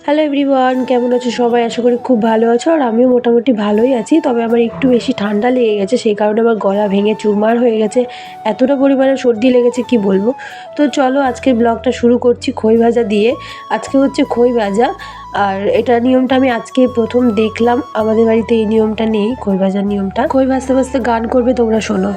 Hello everyone, কেমন আছো সবাই? আশা করি খুব ভালো আছো। আর আমিও মোটামুটি ভালোই আছি, তবে আমার একটু বেশি ঠান্ডা লেগে গেছে, সেই কারণে আমার গলা ভেঙে চুরমার হয়ে গেছে। এতটা পরিমাণে সর্দি লেগেছে কি বলবো। তো চলো আজকের ব্লগটা শুরু করছি খই ভাজা দিয়ে। আজকে হচ্ছে খই ভাজা, আর এটা নিয়মটা আমি আজকে প্রথম দেখলাম। আমাদের বাড়িতে এই নিয়মটা নেই, খই ভাজার নিয়মটা। খই ভাজতে ভাজতে গান করবে, তোমরা শোনো।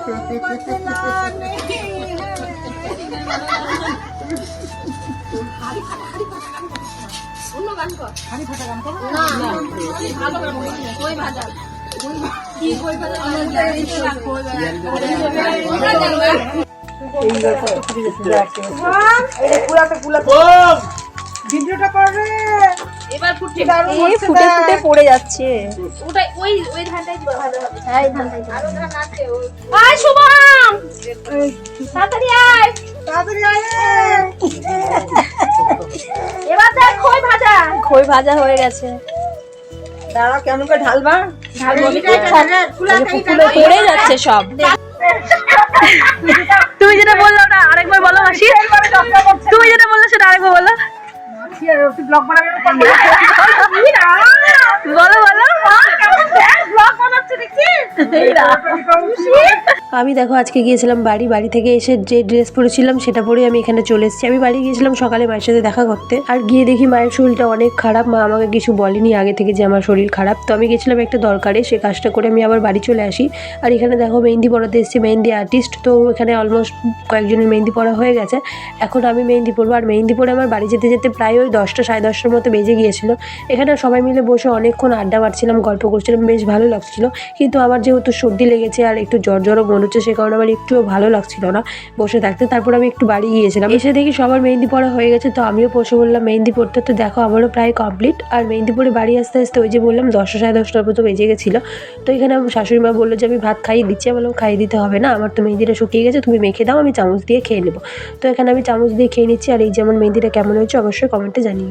ভিডিওটা করবে এবার ফুটে ফুটে পড়ে যাচ্ছে। ওটাই ওই ধানটাই দিবা ভালো হবে। হ্যাঁ এই ধানটাই আর ওখানে নাচে আয় শুভম তাড়াতাড়ি আয় এবার দেখ খই ভাজা হয়ে গেছে। দাঁড়াও কেমন করে ঢালবা? পড়ে যাচ্ছে সব। তুমি যেটা বললো না আরেকবার বলো মাসি, তুমি যেটা বললো সেটা আরেকবার বলো। বলো বলো। আমি দেখো আজকে গিয়েছিলাম বাড়ি থেকে এসে যে ড্রেস পরেছিলাম সেটা পরে আমি এখানে চলে এসেছি। আমি বাড়ি গিয়েছিলাম সকালে মায়ের সাথে দেখা করতে, আর গিয়ে দেখি মায়ের শরীরটা অনেক খারাপ। মা আমাকে কিছু বলেনি আগে থেকে যে আমার শরীর খারাপ। তো আমি গেছিলাম একটা দরকারে, সে কাজটা করে আমি আবার বাড়ি চলে আসি। আর এখানে দেখো মেহেন্দি পড়াতে এসেছি, মেহেন্দি আর্টিস্ট। তো এখানে অলমোস্ট কয়েকজনের মেহেন্দি পড়া হয়ে গেছে, এখন আমি মেহেন্দি পরবো। আর মেহেন্দি পরে আমার বাড়ি যেতে যেতে প্রায় ওই 10টা সাড়ে 10টার মতো বেজে গিয়েছিল। এখানে সবাই মিলে বসে অনেকক্ষণ আড্ডা মারছিলাম, গল্প করছিলাম, বেশ ভালো লাগছিল। কিন্তু আমার যেহেতু সর্দি লেগেছে আর একটু জ্বরও মনে হচ্ছে, সে কারণে আমার একটুও ভালো লাগছিল না বসে থাকতে। তারপর আমি একটু বাড়ি গিয়েছিলাম, এসে দেখি সবার মেহেন্দি পড়া হয়ে গেছে। তো আমিও বসে বললাম মেহেন্দি পড়তে। তো দেখো আমারও প্রায় কমপ্লিট। আর মেহেন্দি পরে বাড়ি আসতে আসতে ওই যে বললাম 10টা সাড়ে 10টার মতো বেজে গেছিলো। তো এখানে আমার শাশুড়ি মা বললো যে আমি ভাত খাইয়ে দিচ্ছি। আমি বললাম খাইয়ে দিতে হবে না, আমার তো মেহেন্দিটা শুকিয়ে গেছে, তুমি মেখে দাও, আমি চামচ দিয়ে খেয়ে নেবো। তো এখানে আমি চামচ দিয়ে খেয়ে নিচ্ছি। আর এই যেমন মেহেন্দিটা কেমন হয়েছে অবশ্যই কমেন্টে জানিয়ে।